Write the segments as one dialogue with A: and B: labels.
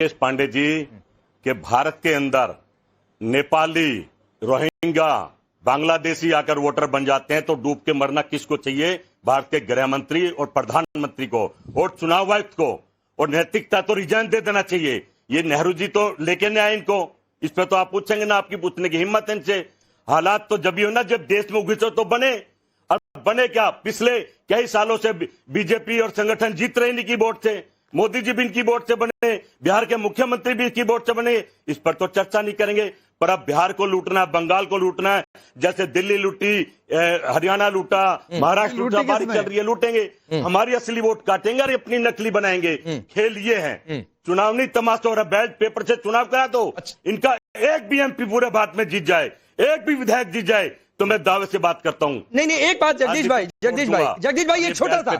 A: राकेश पांडे जी के भारत के अंदर नेपाली, रोहिंग्या, बांग्लादेशी आकर वोटर बन जाते हैं तो डूब के मरना किसको चाहिए? भारत के गृह मंत्री और प्रधानमंत्री को और चुनाव आयुक्त को। और नैतिकता तो रिजाइन दे देना चाहिए। ये नेहरू जी तो लेके नहीं आए इनको, इस पे तो आप पूछेंगे ना, आपकी पूछने की हिम्मत है इनसे। हालात तो जब भी हो ना, जब देश में घुसो तो बने। और बने क्या? पिछले कई सालों से बीजेपी और संगठन जीत रहे इनकी वोट से। मोदी जी भी इनकी वोट से बने, बिहार के मुख्यमंत्री भी इनकी वोट से बने। इस पर तो चर्चा नहीं करेंगे। पर अब बिहार को लूटना है, बंगाल को लूटना है, जैसे दिल्ली लूटी, हरियाणा लूटा, महाराष्ट्र लूटा, बारी चल रही है, लूटेंगे। हमारी असली वोट काटेंगे और अपनी नकली बनाएंगे। खेल ये है, चुनाव नहीं तमाशा हो रहा। बैलेट पेपर से चुनाव करा दो। इनका एक भी एमपी पूरे भारत में जीत जाए, एक भी विधायक जीत जाए तो मैं दावे से बात करता हूं।
B: नहीं, एक बात जगदीश भाई, ये छोटा सा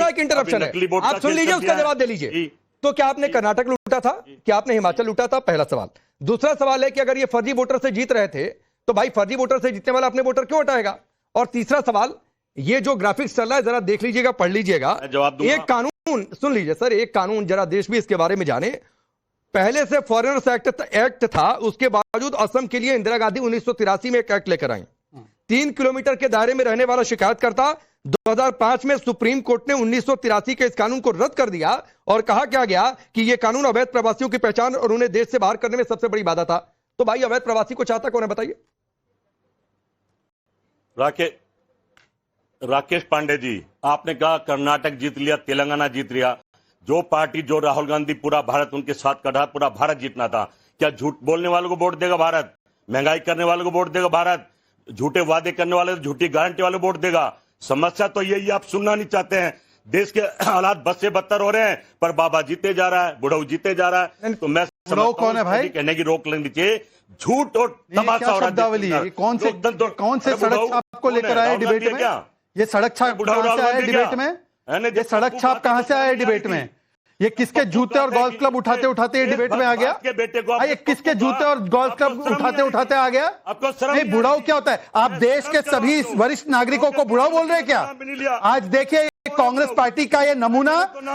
B: एक इंटरप्शन है, आप सुन लीजिए, उसका जवाब दे लीजिए। तो क्या आपने कर्नाटक लूटा था? क्या आपने हिमाचल लूटा था? पहला सवाल। दूसरा सवाल है कि अगर ये फर्जी वोटर से जीत रहे थे तो भाई फर्जी वोटर से जीतने वाला अपने वोटर क्यों हटाएगा? और तीसरा सवाल, ये जो ग्राफिक्स चल रहा है जरा देख लीजिएगा, पढ़ लीजिएगा। एक कानून सुन लीजिए सर, एक कानून जरा देश भी इसके बारे में जाने। पहले से फॉरेनर्स एक्ट था, उसके बावजूद असम के लिए इंदिरा गांधी 1983 में एक एक्ट लेकर आई। 3 किलोमीटर के दायरे में रहने वाला शिकायतकर्ता 2005 में सुप्रीम कोर्ट ने 1983 के इस कानून को रद्द कर दिया और कहा क्या गया कि यह कानून अवैध प्रवासियों की पहचान और उन्हें देश से बाहर करने में सबसे बड़ी बाधा था। तो भाई अवैध प्रवासी को चाहता कौन है बताइए?
A: राकेश पांडे जी, आपने कहा कर्नाटक जीत लिया, तेलंगाना जीत लिया। जो पार्टी, जो राहुल गांधी पूरा भारत उनके साथ कढ़ा, पूरा भारत जीतना था। क्या झूठ बोलने वालों को वोट देगा भारत? महंगाई करने वालों को वोट देगा भारत? झूठे वादे करने वाले, झूठी गारंटी वाले वोट देगा? समस्या तो यही, आप सुनना नहीं चाहते हैं। देश के हालात बद से बदतर हो रहे हैं, पर बाबा जीते जा रहा है, बुढ़ऊ जीते जा रहा है। तो मैं
C: कौन है भाई?
A: कहने की रोक लगनी चाहिए। झूठ और तमाशा हो रहा है।
C: कौन से सड़क छाप को लेकर आए डिबेट में? ये सड़क छाप कहां से आया डिबेट में? ये सड़क छाप कहां से आया डिबेट में? ये किसके जूते और गोल्फ क्लब उठाते उठाते ये डिबेट में आ गया? ये किसके जूते और गोल्फ क्लब उठाते उठाते आ गया? नहीं, बुढ़ाऊ क्या होता है? आप देश के सभी वरिष्ठ नागरिकों को बुढ़ाऊ बोल रहे हैं क्या? आज देखिए कांग्रेस पार्टी का ये नमूना,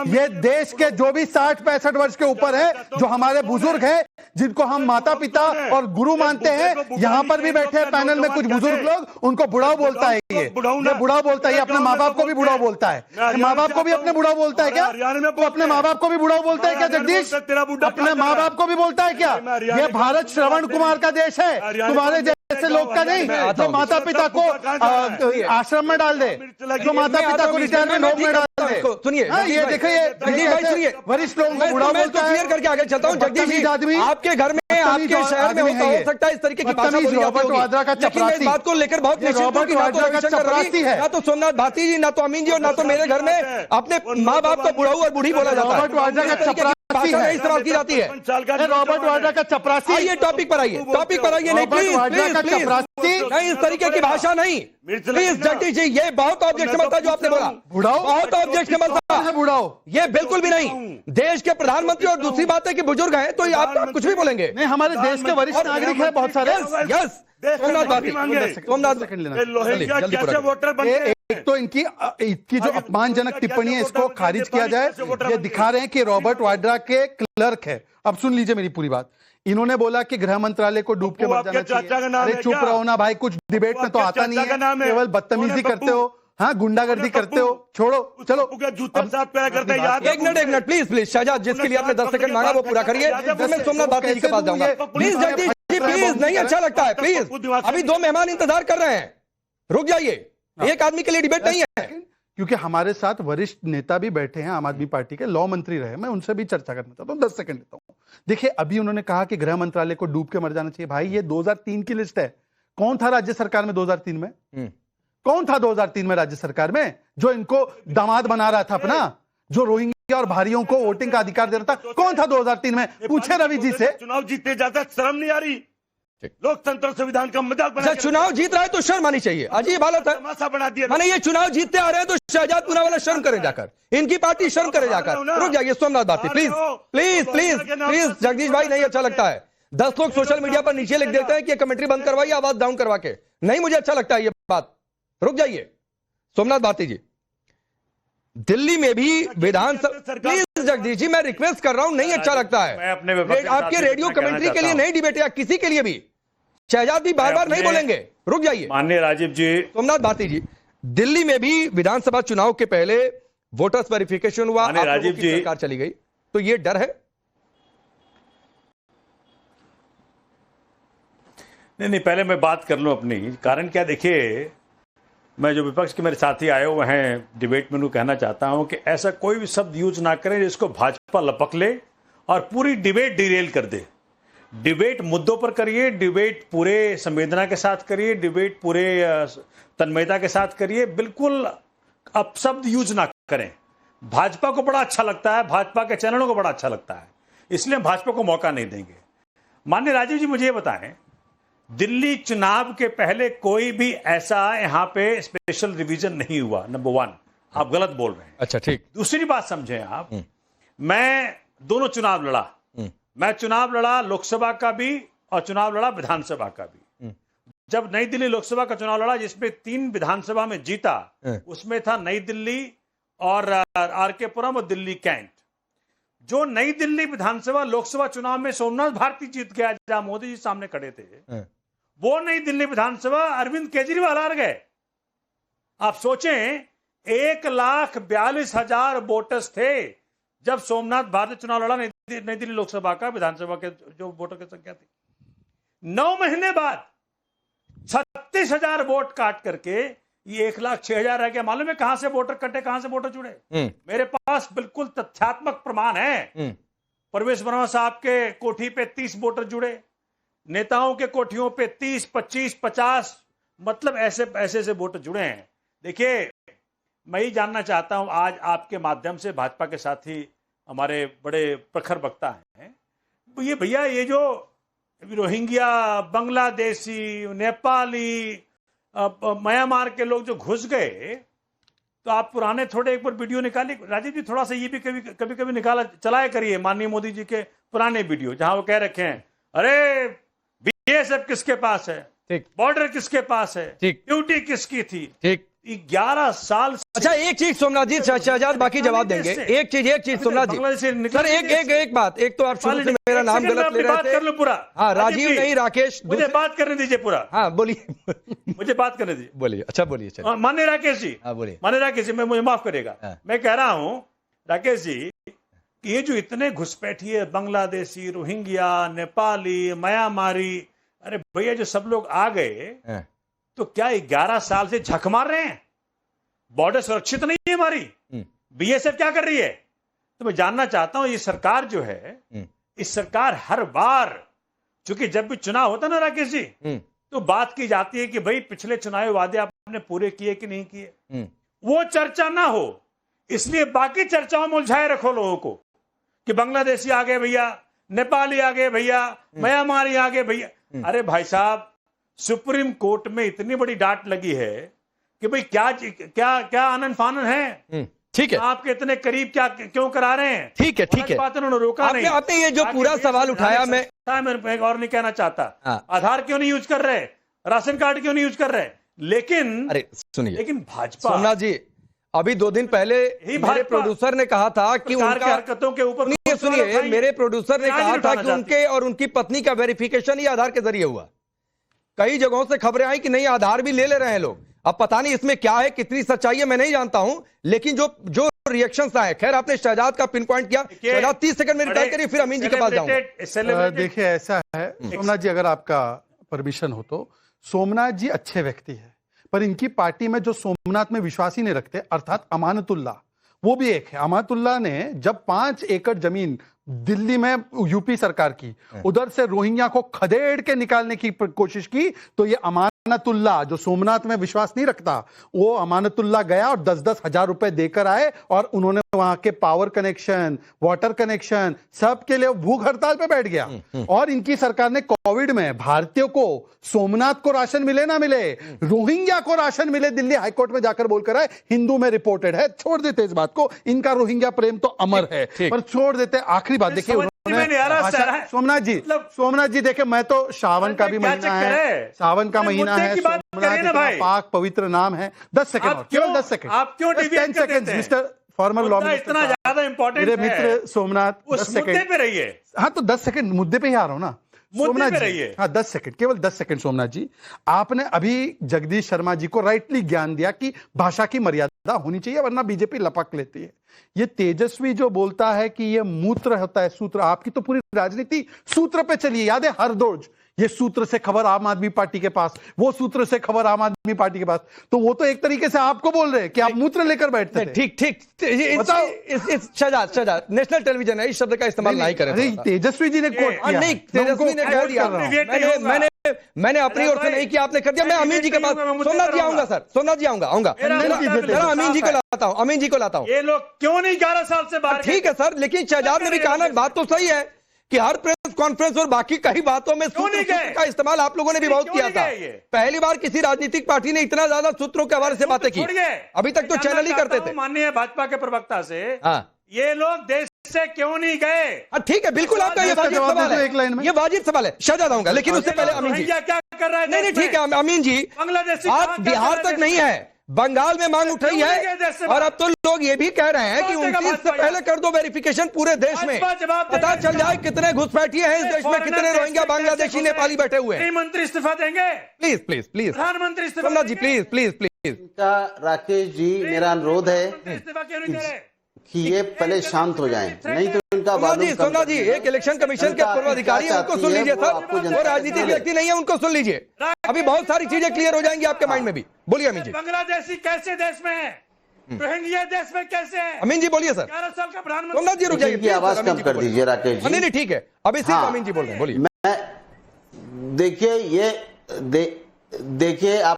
C: ये देश के जो भी 60-65 वर्ष के ऊपर है, जो हमारे बुजुर्ग हैं, जिनको हम माता पिता और गुरु मानते हैं, यहां पर भी बैठे हैं पैनल में कुछ बुजुर्ग लोग, उनको बुढ़ाऊ बोलता है। ये बुढ़ाऊ बोलता है, अपने माँ बाप को भी बुढ़ाऊ बोलता है। माँ बाप को भी अपने बुढ़ाऊ बोलता है क्या? तो अपने माँ बाप को भी बुढ़ाऊ बोलता है क्या जगदीश? अपने माँ बाप को भी बोलता है क्या? ये भारत श्रवण कुमार का देश है, तुम्हारे जैसे लोग का नहीं। जो माता पिता को आश्रम में डाल दे, जो माता पिता को रिटायरमेंट होम में डाल दे। सुनिए, ये देखिए वरिष्ठ लोगों को बुढ़ाऊ बोलता है।
B: क्लियर करके आगे चलता हूं। जगदीश जी, आपके घर में, आपके शहर में हो सकता है इस तरीके की भाषा बोली जाती है, लेकिन इस बात को लेकर बहुत है। ना तो सोमनाथ भारती जी, ना तो अमीन जी, और ना तो मेरे घर में अपने माँ बाप को बुढ़ाऊ और बूढ़ी बोला जाता है। भाषा नहीं इस्तेमाल की जाती है।
C: रॉबर्ट वाड्रा का चपरासी।
B: आइए टॉपिक पर आइए, नहीं प्लीज नहीं, इस तरीके की भाषा नहीं प्लीज। जगदीश जी, ये बहुत ऑब्जेक्शनल था जो आपने बोला, बहुत ऑब्जेक्शनल था। बुढ़ाऊ ये बिल्कुल भी नहीं। देश के प्रधानमंत्री, और दूसरी बात है कि बुजुर्ग हैं तो आप कुछ भी बोलेंगे।
C: नहीं, हमारे देश के वरिष्ठ नागरिक हैं बहुत सारे।
B: यस,
C: एक तो इनकी जो अपमानजनक टिप्पणी है, इसको खारिज किया जाए। ये दिखा रहे हैं कि रॉबर्ट वाड्रा के क्लर्क है। अब सुन लीजिए मेरी पूरी बात। इन्होंने बोला कि गृह मंत्रालय को डूब के मर जाना चाहिए। अरे चुप रहो ना भाई, कुछ डिबेट में तो आता नहीं है, केवल बदतमीजी करते हो, हाँ गुंडागर्दी करते हो। छोड़ो, चलो
B: एक मिनट प्लीज शहजाद, जिसके लिए आपने 10 सेकंड मांगा वो पूरा करिए, फिर मैं सोमनाथ भारती जी के पास जाऊंगा। प्लीज जगदीश जी, प्लीज, नहीं अच्छा लगता है प्लीज। अभी 2 मेहमान इंतजार कर रहे हैं, रुक जाइए। एक आदमी के लिए डिबेट नहीं है।
C: क्योंकि हमारे साथ वरिष्ठ नेता भी बैठे हैं, आम आदमी पार्टी के लॉ मंत्री रहे, मैं उनसे भी चर्चा करना चाहता हूं। 10 सेकंड लेता हूं। देखिए, अभी उन्होंने कहा कि गृह मंत्रालय को डूब के मर जाना चाहिए। भाई ये 2003 की लिस्ट है। कौन था राज्य सरकार में 2003 में? कौन था 2003 में राज्य सरकार में जो इनको दामाद बना रहा था अपना, जो रोहिंग्या और भारियों को वोटिंग का अधिकार दे रहा था? कौन था 2003 में? पूछे रवि जी से।
A: चुनाव जीते जाता, शर्म नहीं आ रही? लोकतंत्र संविधान का मजाक बना।
B: चुनाव जीत रहा है तो शर्म आनी चाहिए। अजीब हालत है,
A: तमाशा बना दिया।
B: माने ये चुनाव जीतते आ रहे हैं तो शहजादपुरा वाला शर्म करे जाकर, इनकी पार्टी शर्म करे जाकर। रुक जाइए सोमनाथ भारती, प्लीज जगदीश भाई, नहीं अच्छा लगता है। 10 लोग सोशल मीडिया पर नीचे लिख देते हैं कि कमेंट्री बंद करवाइए, आवाज डाउन करवा के। नहीं, मुझे अच्छा लगता है ये बात। रुक जाइए सोमनाथ भारती जी, दिल्ली में भी विधानसभा, प्लीज जगदीश जी मैं रिक्वेस्ट कर रहा हूं, नहीं अच्छा लगता है।
D: मैं अपने विपक्ष के
B: आपके
D: साथी
B: रेडियो
D: से कहना
B: कमेंट्री के
D: चाहता
B: लिए
D: हूं।
B: नहीं डिबेट, या किसी के लिए भी शहजाद भी बार बार नहीं बोलेंगे, रुक जाइए।
D: माननीय राजीव जी,
B: सोमनाथ भारती जी, दिल्ली में भी विधानसभा चुनाव के पहले वोटर्स वेरिफिकेशन हुआ, आप लोगों
D: राजीव
B: की
D: जी,
B: सरकार चली गई, तो ये डर है?
D: नहीं, पहले मैं बात कर लूं अपनी। कारण क्या, देखिए, मैं जो विपक्ष के मेरे साथी आए हुए हैं डिबेट में, उनको कहना चाहता हूं कि ऐसा कोई भी शब्द यूज ना करें जिसको भाजपा लपक ले और पूरी डिबेट डिरेल कर दे। डिबेट मुद्दों पर करिए, डिबेट पूरे संवेदना के साथ करिए, डिबेट पूरे तन्मयता के साथ करिए, बिल्कुल अपशब्द यूज ना करें। भाजपा को बड़ा अच्छा लगता है, भाजपा के चैनलों को बड़ा अच्छा लगता है, इसलिए हम भाजपा को मौका नहीं देंगे। माननीय राजीव जी, मुझे ये बताएं, दिल्ली चुनाव के पहले कोई भी ऐसा यहां पे स्पेशल रिवीजन नहीं हुआ। नंबर 1, आप गलत बोल रहे हैं।
B: अच्छा, ठीक।
D: दूसरी बात समझें आप, मैं दोनों चुनाव लड़ा। मैं चुनाव लड़ा लोकसभा का भी और चुनाव लड़ा विधानसभा का भी। जब नई दिल्ली लोकसभा का चुनाव लड़ा, जिसमें 3 विधानसभा में जीता, उसमें था नई दिल्ली और आरके पुरम और दिल्ली कैंट। जो नई दिल्ली विधानसभा लोकसभा चुनाव में सोमनाथ भारती जीत गया, जहां मोदी जी सामने खड़े थे, वो नई दिल्ली विधानसभा अरविंद केजरीवाल हार गए। आप सोचें, 1,42,000 वोटर्स थे जब सोमनाथ भारती चुनाव लड़ा नई दिल्ली लोकसभा का, विधानसभा के जो वोटर की संख्या थी। 9 महीने बाद 36,000 वोट काट करके ये 1,06,000 रह गया। मालूम है कहां से वोटर कटे, कहां से वोटर जुड़े? मेरे पास बिल्कुल तथ्यात्मक प्रमाण है। परवेश वर्मा साहब के कोठी पे 30 वोटर जुड़े, नेताओं के कोठियों पे 30, 25, 50, मतलब ऐसे वोटर जुड़े हैं। देखिए, मैं ही जानना चाहता हूं, आज आपके माध्यम से भाजपा के साथी हमारे बड़े प्रखर वक्ता हैं, ये भैया, ये जो रोहिंग्या, बांग्लादेशी, नेपाली, म्यांमार के लोग जो घुस गए, तो आप पुराने थोड़े एक बार वीडियो निकालिए राजीव जी, थोड़ा सा ये भी कभी निकाला चलाया करिए, माननीय मोदी जी के पुराने वीडियो, जहां वो कह रखे हैं, अरे बीएसएफ किसके पास है,
B: ठीक,
D: बॉर्डर किसके पास है,
B: ठीक,
D: ड्यूटी किसकी थी,
B: ठीक।
D: 11 साल।
B: अच्छा, एक चीज सोमनाथ जी, शहजाद बाकी जवाब देंगे। एक चीज सोमनाथ जी, सर, एक बात, एक तो आप शुरू से मेरा नाम गलत ले रहे थे।
D: कर लो पूरा।
B: हाँ, राजीव नहीं, राकेश,
D: मुझे बात करने दीजिए पूरा।
B: हाँ, बोलिए।
D: मुझे बात करने दीजिए।
B: बोलिए। अच्छा, बोलिए। चलिए,
D: माननीय राकेश जी।
B: हाँ, बोलिए।
D: माननीय राकेश जी, मुझे माफ करेगा, मैं कह रहा हूं राकेश जी कि ये जो इतने घुसपैठी है, बांग्लादेशी, रोहिंग्या, नेपाली, म्यांमारी, अरे भैया, जो सब लोग आ गए, तो क्या 11 साल से झक मार रहे हैं? बॉर्डर सुरक्षित नहीं है हमारी? बीएसएफ क्या कर रही है? तो मैं जानना चाहता हूं, ये सरकार जो है, इस सरकार हर बार, चूंकि जब भी चुनाव होता ना राकेश जी, तो बात की जाती है कि भाई पिछले चुनावी वादे आपने पूरे किए कि नहीं किए। वो चर्चा ना हो, इसलिए बाकी चर्चाओं में उलझाए रखो लोगों को कि बांग्लादेशी आ गए भैया, नेपाली आ गए भैया, म्यांमारी आ गए भैया। अरे भाई साहब, सुप्रीम कोर्ट में इतनी बड़ी डांट लगी है कि भाई क्या आनंद फानन है,
B: ठीक है,
D: आपके इतने करीब क्या क्यों करा रहे हैं?
B: ठीक है,
D: बात उन्होंने रोका नहीं।
B: आपने ये जो पूरा सवाल उठाया, मैं
D: और नहीं कहना चाहता, आधार क्यों नहीं यूज कर रहे, राशन कार्ड क्यों नहीं यूज कर रहे, लेकिन
B: अरे सुनिए,
D: लेकिन भाजपा,
B: सोमनाथ जी, अभी 2 दिन पहले मेरे प्रोड्यूसर ने कहा था कि उनका,
D: हरकतों के ऊपर,
B: सुनिए, मेरे प्रोड्यूसर ने कहा था कि उनके और उनकी पत्नी का वेरिफिकेशन ही आधार के जरिए हुआ। कई जगहों से खबरें आई कि नहीं, आधार भी ले रहे हैं लोग। अब पता नहीं इसमें क्या है, कितनी सच्चाई है, मैं नहीं जानता हूं, लेकिन जो रिएक्शंस आए, खैर आपने शहजाद का पिन पॉइंट किया। शहजाद 30 सेकंड में रिप्लाई करिए, फिर अमीन जी के पास जाऊंगा।
C: देखिए, ऐसा है सोमनाथ जी, अगर आपका परमिशन हो तो, सोमनाथ जी अच्छे व्यक्ति है, पर इनकी पार्टी में जो सोमनाथ में विश्वास ही नहीं रखते, अर्थात अमानतुल्लाह, वो भी एक है। अमानतुल्लाह ने जब 5 एकड़ जमीन दिल्ली में यूपी सरकार की, उधर से रोहिंग्या को खदेड़ के निकालने की कोशिश की, तो ये अमानतुल्लाह, जो सोमनाथ में विश्वास नहीं रखता, वो अमानतुल्लाह गया और 10-10 हजार रुपए देकर आए, और उन्होंने वहां के पावर कनेक्शन, वाटर कनेक्शन, सब के लिए भूख हड़ताल पे बैठ गया। और इनकी सरकार ने कोविड में भारतीयों को, सोमनाथ को राशन मिले ना मिले, रोहिंग्या को राशन मिले, दिल्ली हाईकोर्ट में जाकर बोलकर आए, हिंदू में रिपोर्टेड है। छोड़ देते इस बात को, इनका रोहिंग्या प्रेम तो अमर है, पर छोड़ देते। आखिरी बात देखिए, सोमनाथ जी देखिए, मैं तो सावन का भी महीना है, सावन का महीना है, सोमनाथ पाक पवित्र नाम है। 10 सेकंड, केवल 10 सेकंड,
D: आप क्यों
C: 10 सेकंड मिस्टर फॉर्मर लॉ
D: मुद्दा इतना ज्यादा इंपॉर्टेंट
C: मेरे
D: है,
C: मित्र सोमनाथ,
D: उस
C: 10
D: मुद्दे
C: सेकंड।
D: पे रहिए।
C: हाँ तो 10 सेकंड मुद्दे पे ही आ रहा हूं ना
D: मुद्दे
C: सोमनाथ
D: पे
C: जी।
D: रहिए।
C: हाँ 10 सेकंड, केवल 10 सेकंड सोमनाथ जी। आपने अभी जगदीश शर्मा जी को राइटली ज्ञान दिया कि भाषा की मर्यादा होनी चाहिए वरना बीजेपी लपक लेती है। ये तेजस्वी जो बोलता है कि ये मूत्र होता है सूत्र, आपकी तो पूरी राजनीति सूत्र पे चली है। याद है हरदोज, ये सूत्र से खबर आम आदमी पार्टी के पास, वो सूत्र से खबर आम आदमी पार्टी के पास, तो वो तो एक तरीके से आपको बोल रहे हैं कि आप मूत्र लेकर बैठते थे।
B: ठीक ठीक, शहजाद नेशनल टेलीविजन है, इस शब्द का इस्तेमाल नहीं करें।
C: अरे तेजस्वी जी ने कोट किया,
B: नहीं, तेजस्वी ने कह दिया। मैंने अपनी ओर से नहीं किया, आपने कर दिया। मैं अमीन जी के पास, सोमनाथ जी आऊंगा सर, सोमनाथ जी आऊंगा अमीन जी को लाता हूं, अमीन जी को लाता हूं।
D: ये लोग क्यों नहीं 11 साल से बाहर?
B: ठीक है सर, लेकिन शहजाद ने भी कहा ना, बात तो सही है कि हर प्रेस कॉन्फ्रेंस और बाकी कई बातों में सूत्र का इस्तेमाल आप लोगों ने भी बहुत किया था। पहली बार किसी राजनीतिक पार्टी ने इतना ज्यादा सूत्रों के हवाले से बातें की, अभी तक तो चैनल ही करते थे।
D: माननीय भाजपा के प्रवक्ता से,
B: हाँ,
D: ये लोग देश से क्यों नहीं गए?
B: ठीक है, बिल्कुल आपका ये वाजिब सवाल है, ये वाजिब सवाल है। शहजाद आऊंगा, लेकिन उससे पहले अमीन जी
D: क्या कर रहा है?
B: नहीं ठीक है अमीन जी,
D: बांग्लादेश
B: आप बिहार तक नहीं है, बंगाल में मांग उठाई है, और अब तो लोग ये भी कह रहे हैं कि 29 से पहले कर दो वेरिफिकेशन पूरे देश में, पता चल जाए कितने घुसपैठिए हैं इस देश में, कितने रोहिंग्या, बांग्लादेशी, नेपाली बैठे हुए हैं।
D: मंत्री इस्तीफा देंगे?
B: प्लीज प्लीज प्लीज,
D: प्रधानमंत्री इस्तीफा
B: सोमनाथ जी प्लीज प्लीज प्लीज।
E: का राकेश जी, मेरा अनुरोध है
D: इस्तीफा क्यों नहीं दे रहे?
E: कि ये पहले शांत हो जाएं, नहीं तो इनका
B: सोमनाथ जी एक इलेक्शन कमीशन के पूर्व अधिकारी हैं, उनको सुन लीजिए सर, वो राजनीतिक व्यक्ति नहीं है, उनको सुन लीजिए, अभी बहुत सारी चीजें क्लियर हो जाएंगी आपके माइंड में भी। बोलिए अमीन जी।
D: बांग्लादेशी कैसे देश में है? रोहिंग्या देश में कैसे है?
B: अमीन जी बोलिए सर।
D: 11 साल का प्रधानमंत्री।
B: सोमनाथ जी रुक जाइए,
E: की आवाज कम कर दीजिए राकेश जी।
B: नहीं ठीक है, अभी सिर्फ अमीन जी बोल रहे हैं, बोलिए।
E: देखिए ये देखिए आप